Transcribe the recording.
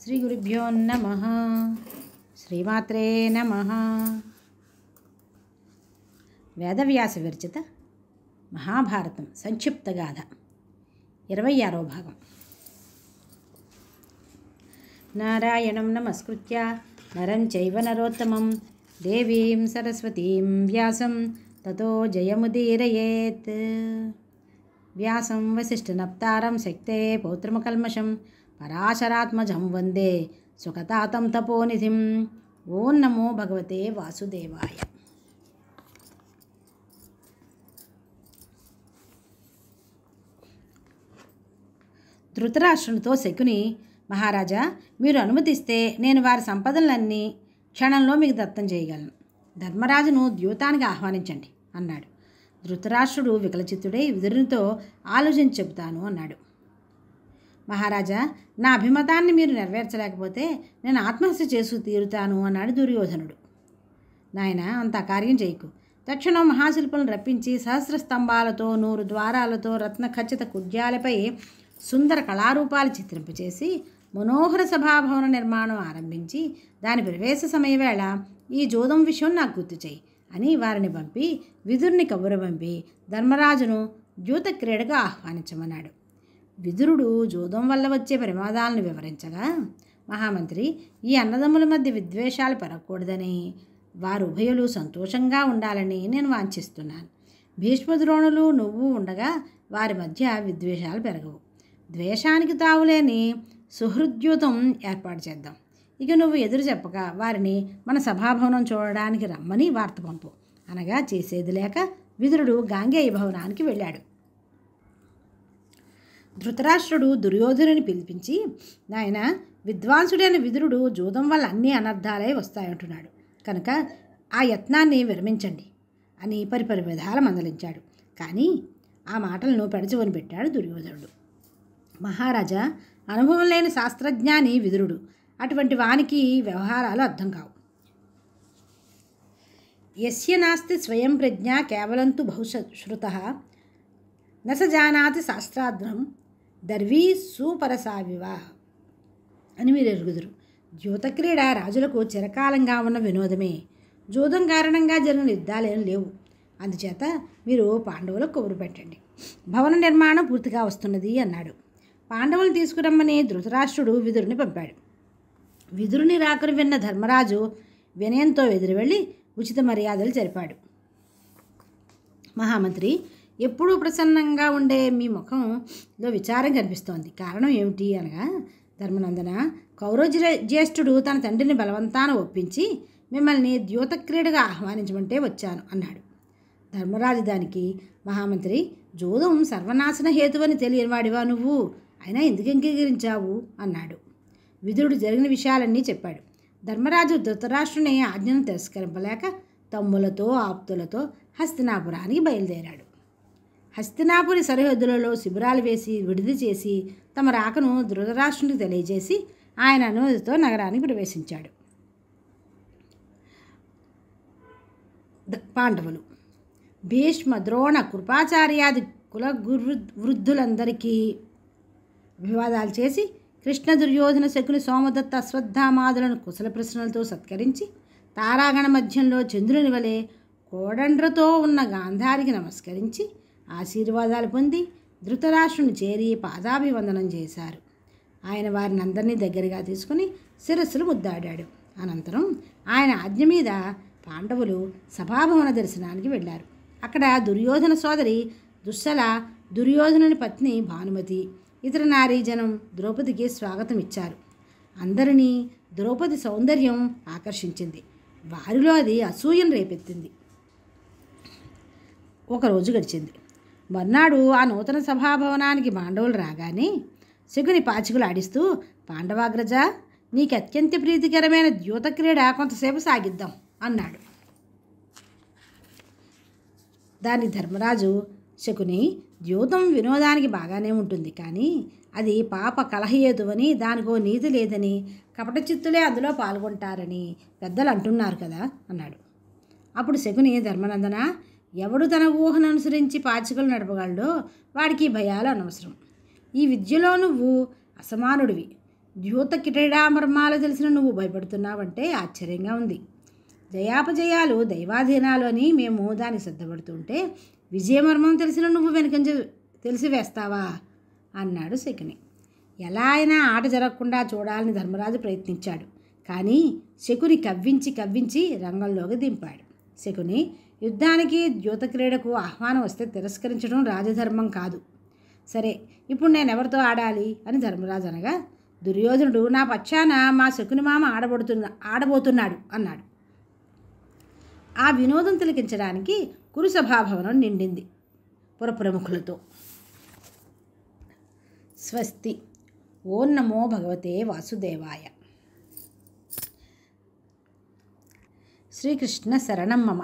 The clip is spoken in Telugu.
శ్రీ గురుభ్యో నమః. శ్రీమాత్రే నమః. వేదవ్యాస విరచిత మహాభారతం సంక్షిప్త గాథ 26వ భాగం. నారాయణం నమస్కృత్య నరం చైవ నరోత్తమం దేవీం సరస్వతీం వ్యాసం తతో జయముదీరయేత్. వ్యాసం వసిష్ఠనప్తారం శక్తే పౌత్రమకల్మషం పరాశరాత్మజం వందే సుఖతాతం తపోనిధిం. ఓం నమో భగవతే వాసుదేవాయ. ధృతరాష్ట్రునితో శకుని, మహారాజా, మీరు అనుమతిస్తే నేను వారి సంపదలన్నీ క్షణంలో మీకు దత్తం చేయగలను. ధర్మరాజును ద్యూతానికి ఆహ్వానించండి అన్నాడు. ధృతరాష్ట్రుడు వికలచిత్తుడై విదురునితో ఆలోచించి చెబుతాను అన్నాడు. మహారాజా, నా అభిమతాన్ని మీరు నెరవేర్చలేకపోతే నేను ఆత్మహత్య చేసు తీరుతాను అన్నాడు దుర్యోధనుడు. నాయన, అంత కార్యం చేయకు. తక్షణం మహాశిల్పులను రప్పించి సహస్ర స్తంభాలతో 100 ద్వారాలతో రత్న ఖచ్చిత కుడ్యాలపై సుందర కళారూపాలు చిత్రింపచేసి మనోహర సభాభవన నిర్మాణం ఆరంభించి దాని ప్రవేశ సమయవేళ ఈ జోదం విషయం నాకు గుర్తు చేయి అని వారిని పంపి విదురుని కబురు పంపి ధర్మరాజును ద్యూత క్రీడగా ఆహ్వానించమన్నాడు. విదురుడు జోదం వల్ల వచ్చే ప్రమాదాలను వివరించగా, మహామంత్రి, ఈ అన్నదమ్ముల మధ్య విద్వేషాలు పెరగకూడదని, వారు ఉభయులు సంతోషంగా ఉండాలని నేను వాంఛిస్తున్నాను. భీష్మద్రోణులు నువ్వు ఉండగా వారి మధ్య విద్వేషాలు పెరగవు. ద్వేషానికి తావులేని సుహృద్యూతం ఏర్పాటు చేద్దాం. ఇక నువ్వు ఎదురు చెప్పక వారిని మన సభాభవనం చూడడానికి రమ్మని వార్త పంపు అనగా చేసేది లేక విదురుడు గాంగేయ భవనానికి వెళ్ళాడు. ధృతరాష్ట్రుడు దుర్యోధనుని పిలిపించి, నాయన, విద్వాంసుడైన విదురుడు జూదం వల్ల అన్ని అనర్థాలే వస్తాయంటున్నాడు కనుక ఆ యత్నాన్ని విరమించండి అని పరిపరి విధాల మందలించాడు. కానీ ఆ మాటలను పెడచెవిన పెట్టాడు దుర్యోధనుడు. మహారాజా, అనుభవం లేని శాస్త్రజ్ఞాని విదురుడు. అటువంటి వానికి వ్యవహారాలు అర్థం కావు. యస్య నాస్తి స్వయం ప్రజ్ఞ కేవలం తు బహుశ్రుతః న స జానాతి శాస్త్రార్థం దర్వీ సుపరసావివ అని మీరు ఎరుగుదురు. ద్యూతక్రీడ రాజులకు చిరకాలంగా ఉన్న వినోదమే. జూదం కారణంగా జరిగిన యుద్ధాలేం లేవు. అందుచేత మీరు పాండవులకు కబురు పెట్టండి. భవన నిర్మాణం పూర్తిగా వస్తున్నది అన్నాడు. పాండవులు తీసుకురమ్మని ధృతరాష్ట్రుడు విదురుని పంపాడు. విదురుని రాకను విన్న ధర్మరాజు వినయంతో ఎదురు వెళ్ళి ఉచిత మర్యాదలు జరిపాడు. మహామంత్రి, ఎప్పుడూ ప్రసన్నంగా ఉండే మీ ముఖంలో విచారం కనిపిస్తోంది. కారణం ఏమిటి అనగా, ధర్మనందన, కౌరవ జ్యేష్ఠుడు తన తండ్రిని బలవంతాన ఒప్పించి మిమ్మల్ని ద్యూత క్రీడగా ఆహ్వానించమంటే వచ్చాను అన్నాడు. ధర్మరాజు దానికి, మహామంత్రి, జూదం సర్వనాశన హేతువని తెలియనివాడివా నువ్వు? అయినా ఎందుకు అంగీకరించావు అన్నాడు. విదురుడు జరిగిన విషయాలన్నీ చెప్పాడు. ధర్మరాజు ధృతరాష్ట్రుని ఆజ్ఞను తిరస్కరింపలేక తమ్ములతో ఆప్తులతో హస్తినాపురానికి బయలుదేరాడు. హస్తినాపురి సరిహద్దులలో శిబిరాలు వేసి విడిది చేసి తమ రాకను ధృతరాష్ట్రునికి తెలియజేసి ఆయన అనుమతితో నగరానికి ప్రవేశించాడు. పాండవులు భీష్మ, ద్రోణ, కృపాచార్యాది కుల వృద్ధులందరికీ అభివాదాలు చేసి కృష్ణ, దుర్యోధన, శకుని, సోమదత్త, అశ్వత్థామాదులను కుశల ప్రశ్నలతో సత్కరించి తారాగణ మధ్యంలో చంద్రుని వలె కోడండ్రతో ఉన్న గాంధారికి నమస్కరించి ఆశీర్వాదాలు పొంది ధృతరాష్ట్రుని చేరి పాదాభివందనం చేశారు. ఆయన వారిని అందరినీ దగ్గరగా తీసుకుని శిరస్సులు ముద్దాడాడు. అనంతరం ఆయన ఆజ్ఞ మీద పాండవులు సభాభవన దర్శనానికి వెళ్ళారు. అక్కడ దుర్యోధన సోదరి దుశ్శల, దుర్యోధనుని పత్ని భానుమతి, ఇతర నారీజనం ద్రౌపదికి స్వాగతం ఇచ్చారు. అందరినీ ద్రౌపది సౌందర్యం ఆకర్షించింది. వారిలో అది అసూయను రేపెత్తింది. ఒకరోజు గడిచింది. మర్నాడు ఆ నూతన సభాభవనానికి పాండవులు రాగానే శకుని పాచికలు ఆడిస్తూ, పాండవాగ్రజ, నీకు అత్యంత ప్రీతికరమైన ద్యూత క్రీడ కొంతసేపు సాగిద్దాం అన్నాడు. దాని ధర్మరాజు, శకుని, ద్యూతం వినోదానికి బాగానే ఉంటుంది, కానీ అది పాప కలహేతువని, దానికో నీతి లేదని, కపట చిత్తులే అందులో పాల్గొంటారని పెద్దలు అంటున్నారు కదా అన్నాడు. అప్పుడు శకుని, ధర్మనందన, ఎవడు తన ఊహను అనుసరించి పాచికలు నడపగలడో వాడికి భయాలు అనవసరం. ఈ విద్యలో నువ్వు అసమానుడివి. ద్యూత క్రీడామర్మాలు తెలిసిన నువ్వు భయపడుతున్నావంటే ఆశ్చర్యంగా ఉంది. జయాపజయాలు దైవాధీనాలు అని మేము దానికి సిద్ధపడుతుంటే విజయమర్మం తెలిసిన నువ్వు వెనుకంజ తెలిసి వేస్తావా అన్నాడు శకుని. ఎలా అయినా ఆట జరగకుండా చూడాలని ధర్మరాజు ప్రయత్నించాడు. కానీ శకుని కవ్వించి రంగంలోకి దింపాడు. శకుని యుద్ధానికి ద్యూత క్రీడకు ఆహ్వానం వస్తే తిరస్కరించడం రాజధర్మం కాదు. సరే, ఇప్పుడు నేను ఎవరితో ఆడాలి అని ధర్మరాజు అనగా, దుర్యోధనుడు నా పక్షాన మా శకుని మామ ఆడబోతున్నాడు అన్నాడు. ఆ వినోదం తిలకించడానికి కురు సభాభవనం నిండింది పురప్రముఖులతో. స్వస్తి. ఓం నమో భగవతే వాసుదేవాయ. శ్రీకృష్ణ శరణం మమ.